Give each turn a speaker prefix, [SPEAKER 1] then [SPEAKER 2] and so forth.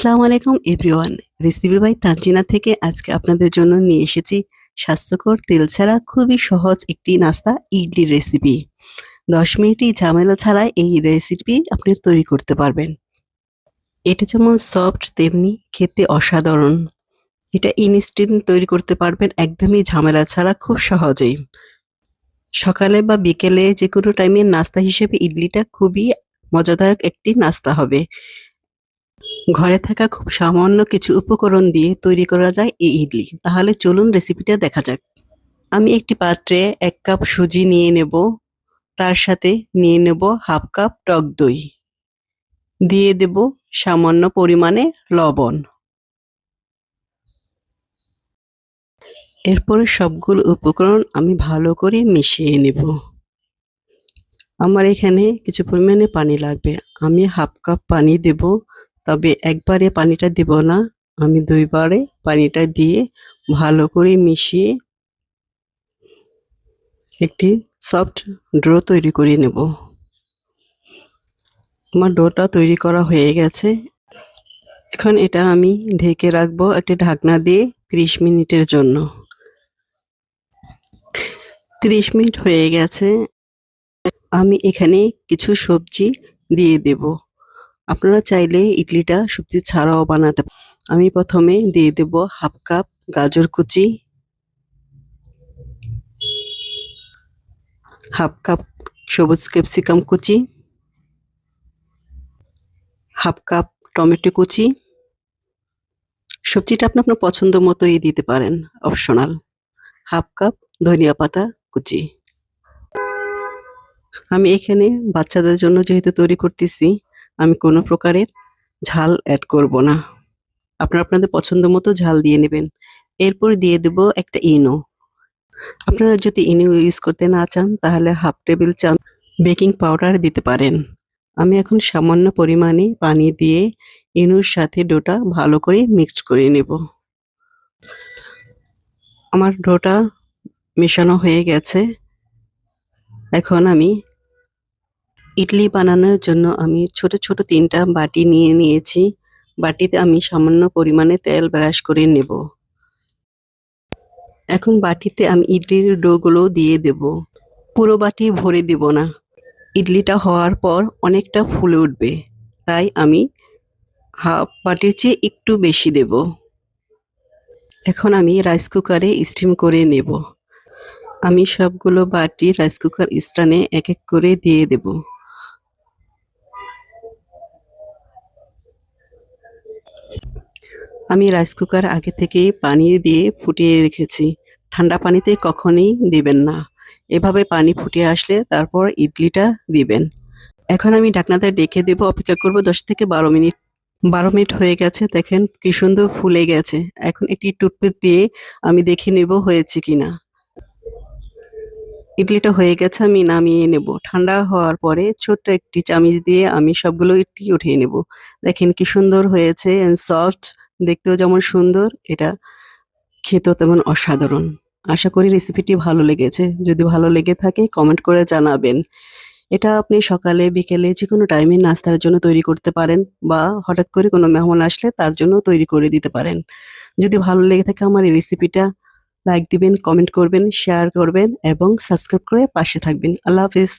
[SPEAKER 1] আসসালামু আলাইকুম everyone. Recipe by Tanzina থেকে আজকে আপনাদের জন্য নিয়ে এসেছি স্বাস্থ্যকর তেল ছাড়া খুবই সহজ একটি নাস্তা ইডলির রেসিপি। ১০ মিনিটই ঝামেলা ছাড়া এই রেসিপি আপনি তৈরি করতে পারবেন। এটা যেমন সফট তেমনি খেতে অসাধারণ। এটা ইনস্ট্যান্ট তৈরি করতে পারবেন একদমই ঝামেলা ছাড়া খুব সহজেই। সকালে বা বিকেলে যেকোনো টাইমে নাস্তা হিসেবে ইডলিটা খুবই মজাদায়ক একটি নাস্তা হবে। ঘরে থাকা খুব সামান্য কিছু উপকরণ দিয়ে তৈরি করা যায় এই ইডলি। তাহলে চলুন রেসিপিটা দেখা যাক। আমি একটি পাত্রে ১ কাপ সুজি নিয়ে নেব। তার সাথে নিয়ে নেব ১/২ কাপ টক দই। দিয়ে দেব সামান্য পরিমাণে লবণ। এরপরে সবগুলো উপকরণ আমি ভালো করে মিশিয়ে নেব। আমার এখানে কিছু পরিমাণে পানি লাগবে। আমি ১/২ কাপ পানি দেব। তবে একবারে পানিটা দেব না। আমি ২ বারে পানিটা দিয়ে ভালো করে মিশিয়ে একটি সফট ডো তৈরি করে নেব। আমার ডোটা তৈরি করা হয়ে গেছে। এখন এটা আমি ঢেকে রাখবো একটি ঢাকনা দিয়ে ৩০ মিনিটের জন্য। ৩০ মিনিট হয়ে গেছে। আমি এখানে কিছু সবজি দিয়ে দেব। আপনারা চাইলে ইডলিটা সবজি ছাড়াও বানাতে পারেন। আমি প্রথমে দিয়ে দেব ১/২ কাপ গাজর কুচি, ১/২ কাপ সবুজ ক্যাপসিকাম কুচি, ১/২ কাপ টমেটো কুচি। সবজিটা আপনি আপনার পছন্দ মতোই দিতে পারেন, অপশনাল। ১/২ কাপ ধনিয়া পাতা কুচি। আমি এখানে বাচ্চাদের জন্য যেহেতু তৈরি করতেছি, আমি কোনো প্রকারের ঝাল অ্যাড করব না। আপনারা আপনাদের পছন্দ মতো ঝাল দিয়ে নেবেন। এরপর দিয়ে দেব একটা ইনো। আপনারা যদি ইনো ইউজ করতে না চান তাহলে ১/২ টেবিল চামচ বেকিং পাউডার দিতে পারেন। আমি এখন সামান্য পরিমাণে পানি দিয়ে ইনোর সাথে ডোটা ভালো করে মিক্সড করে নেব। আমার ডোটা মেশানো হয়ে গেছে। এখন আমি ইডলি বানানোর জন্য আমি ছোট ছোট ৩টা বাটি নিয়ে নিয়েছি। বাটিতে আমি সামান্য পরিমাণে তেল ব্রাশ করে নেব। এখন বাটিতে আমি ইডলির ডোগুলো দিয়ে দেব। পুরো বাটি ভরে দেব না। ইডলিটা হওয়ার পর অনেকটা ফুলে উঠবে। তাই আমি হাফ বাটির চেয়ে একটু বেশি দেব। এখন আমি রাইস কুকারে স্টিম করে নেব। আমি সবগুলো বাটি রাইস কুকার স্ট্যান্ডে এক এক করে দিয়ে দেব। আমি রাইস কুকার আগে থেকেই পানি দিয়ে ফুটিয়ে রেখেছি। ঠান্ডা পানিতে কখনোই দিবেন না। এভাবে পানি ফুটিয়ে আসলে তারপর ইডলিটা দিবেন। এখন আমি ঢাকনাটা ঢেকে দেব, অপেক্ষা করব ১০ থেকে ১২ মিনিট। ১২ মিনিট হয়ে গেছে, দেখেন কি সুন্দর ফুলে গেছে। এখন একটি টুথপিক দিয়ে আমি দেখে নেব হয়েছে কিনা। ইডলিটা হয়ে গেছে, আমি নামিয়ে নেব। ঠান্ডা হওয়ার পরে ছোট্ট একটি চামিচ দিয়ে আমি সবগুলো ইডলি উঠিয়ে নেব। দেখেন কি সুন্দর হয়েছে এন্ড সফট, দেখতেও যেমন সুন্দর, এটা খেতেও তেমন অসাধারণ। আশা করি রেসিপিটি ভালো লেগেছে। যদি ভালো লেগে থাকে কমেন্ট করে জানাবেন। এটা আপনি সকালে বিকেলে যেকোনো টাইমে নাস্তার জন্য তৈরি করতে পারেন বা হঠাৎ করে কোনো মেহমান আসলে তার জন্য তৈরি করে দিতে পারেন। যদি ভালো লেগে থাকে আমার এই রেসিপিটা লাইক দিবেন, কমেন্ট করবেন, শেয়ার করবেন এবং সাবস্ক্রাইব করে পাশে থাকবেন। আল্লাহ হাফেজ।